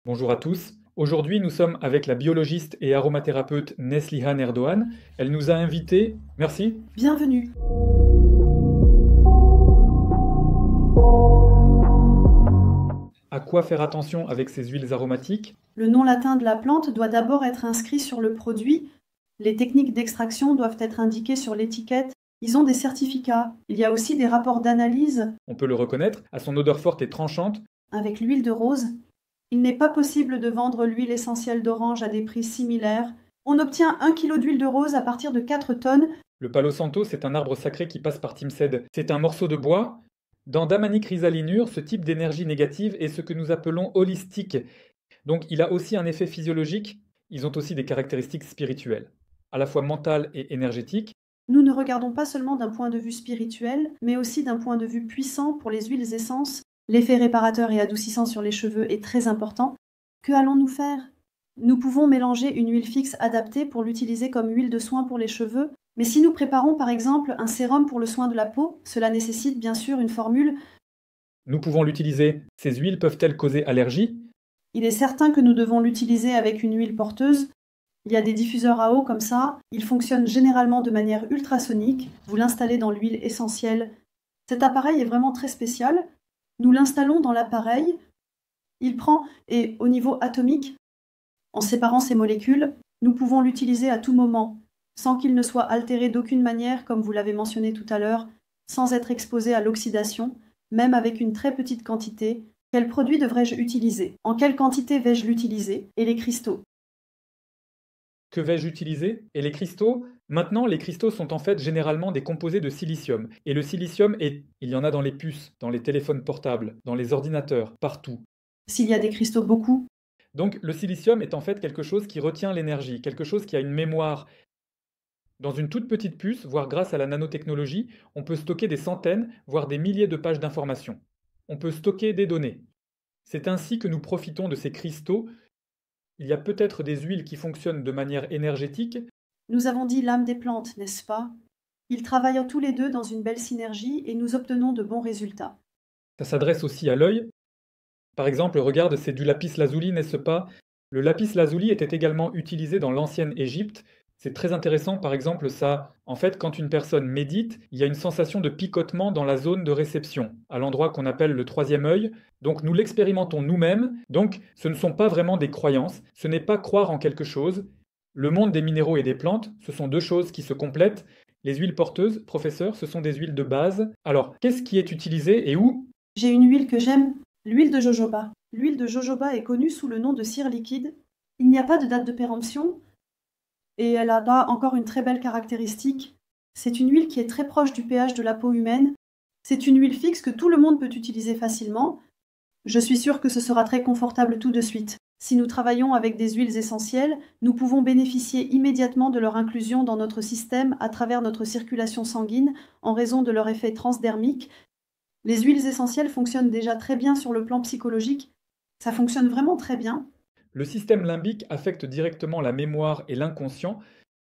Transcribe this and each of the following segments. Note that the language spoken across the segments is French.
Bonjour à tous. Aujourd'hui, nous sommes avec la biologiste et aromathérapeute Neslihan Erdoğan. Elle nous a invités. Merci. Bienvenue. À quoi faire attention avec ces huiles aromatiques? Le nom latin de la plante doit d'abord être inscrit sur le produit. Les techniques d'extraction doivent être indiquées sur l'étiquette. Ils ont des certificats. Il y a aussi des rapports d'analyse. On peut le reconnaître à son odeur forte et tranchante. Avec l'huile de rose, il n'est pas possible de vendre l'huile essentielle d'orange à des prix similaires. On obtient 1 kg d'huile de rose à partir de 4 tonnes. Le Palo Santo, c'est un arbre sacré qui passe par Timsed. C'est un morceau de bois. Dans Damani chrysalinure, ce type d'énergie négative est ce que nous appelons holistique. Donc il a aussi un effet physiologique. Ils ont aussi des caractéristiques spirituelles, à la fois mentales et énergétiques. Nous ne regardons pas seulement d'un point de vue spirituel, mais aussi d'un point de vue puissant pour les huiles essences. L'effet réparateur et adoucissant sur les cheveux est très important. Que allons-nous faire? Nous pouvons mélanger une huile fixe adaptée pour l'utiliser comme huile de soin pour les cheveux, mais si nous préparons par exemple un sérum pour le soin de la peau, cela nécessite bien sûr une formule. Nous pouvons l'utiliser. Ces huiles peuvent-elles causer allergie? Il est certain que nous devons l'utiliser avec une huile porteuse. Il y a des diffuseurs à eau comme ça. Ils fonctionnent généralement de manière ultrasonique. Vous l'installez dans l'huile essentielle. Cet appareil est vraiment très spécial. Nous l'installons dans l'appareil. Il prend, et au niveau atomique, en séparant ces molécules, nous pouvons l'utiliser à tout moment, sans qu'il ne soit altéré d'aucune manière, comme vous l'avez mentionné tout à l'heure, sans être exposé à l'oxydation, même avec une très petite quantité. Quel produit devrais-je utiliser? En quelle quantité vais-je l'utiliser? Et les cristaux? Que vais-je utiliser? Et les cristaux? Maintenant, les cristaux sont en fait généralement des composés de silicium. Et le silicium, il y en a dans les puces, dans les téléphones portables, dans les ordinateurs, partout. S'il y a des cristaux beaucoup, Donc le silicium est en fait quelque chose qui retient l'énergie, quelque chose qui a une mémoire. Dans une toute petite puce, voire grâce à la nanotechnologie, on peut stocker des centaines, voire des milliers de pages d'informations. On peut stocker des données. C'est ainsi que nous profitons de ces cristaux. Il y a peut-être des huiles qui fonctionnent de manière énergétique. nous avons dit l'âme des plantes, n'est-ce pas? Ils travaillent tous les deux dans une belle synergie et nous obtenons de bons résultats. Ça s'adresse aussi à l'œil. Par exemple, regarde, c'est du lapis lazuli, n'est-ce pas? Le lapis lazuli était également utilisé dans l'ancienne Égypte. C'est très intéressant, par exemple, ça. En fait, quand une personne médite, il y a une sensation de picotement dans la zone de réception, à l'endroit qu'on appelle le troisième œil. Donc nous l'expérimentons nous-mêmes. Donc ce ne sont pas vraiment des croyances, ce n'est pas croire en quelque chose. Le monde des minéraux et des plantes, ce sont deux choses qui se complètent. Les huiles porteuses, professeur, ce sont des huiles de base. Alors, qu'est-ce qui est utilisé et où? J'ai une huile que j'aime, l'huile de jojoba. L'huile de jojoba est connue sous le nom de cire liquide. Il n'y a pas de date de péremption et elle a encore une très belle caractéristique. C'est une huile qui est très proche du pH de la peau humaine. C'est une huile fixe que tout le monde peut utiliser facilement. Je suis sûre que ce sera très confortable tout de suite. Si nous travaillons avec des huiles essentielles, nous pouvons bénéficier immédiatement de leur inclusion dans notre système à travers notre circulation sanguine en raison de leur effet transdermique. Les huiles essentielles fonctionnent déjà très bien sur le plan psychologique. Ça fonctionne vraiment très bien. Le système limbique affecte directement la mémoire et l'inconscient.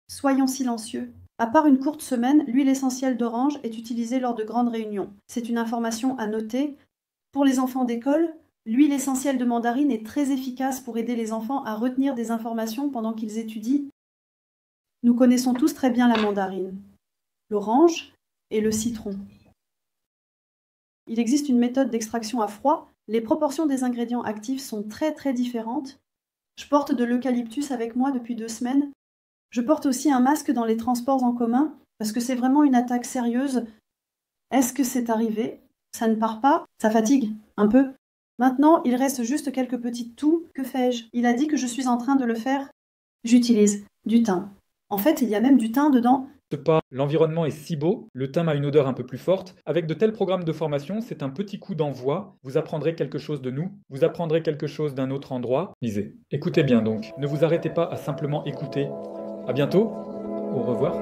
Soyons silencieux. À part une courte semaine, l'huile essentielle d'orange est utilisée lors de grandes réunions. C'est une information à noter. Pour les enfants d'école, l'huile essentielle de mandarine est très efficace pour aider les enfants à retenir des informations pendant qu'ils étudient. Nous connaissons tous très bien la mandarine, l'orange et le citron. Il existe une méthode d'extraction à froid. Les proportions des ingrédients actifs sont très très différentes. Je porte de l'eucalyptus avec moi depuis 2 semaines. Je porte aussi un masque dans les transports en commun parce que c'est vraiment une attaque sérieuse. Est-ce que c'est arrivé? Ça ne part pas? Ça fatigue un peu. Maintenant, il reste juste quelques petites toux. Que fais-je? Il a dit que je suis en train de le faire. J'utilise du thym. En fait, il y a même du thym dedans. Pas, l'environnement est si beau, le thym a une odeur un peu plus forte. Avec de tels programmes de formation, c'est un petit coup d'envoi. Vous apprendrez quelque chose de nous, vous apprendrez quelque chose d'un autre endroit. Lisez. Écoutez bien donc, ne vous arrêtez pas à simplement écouter. À bientôt, au revoir.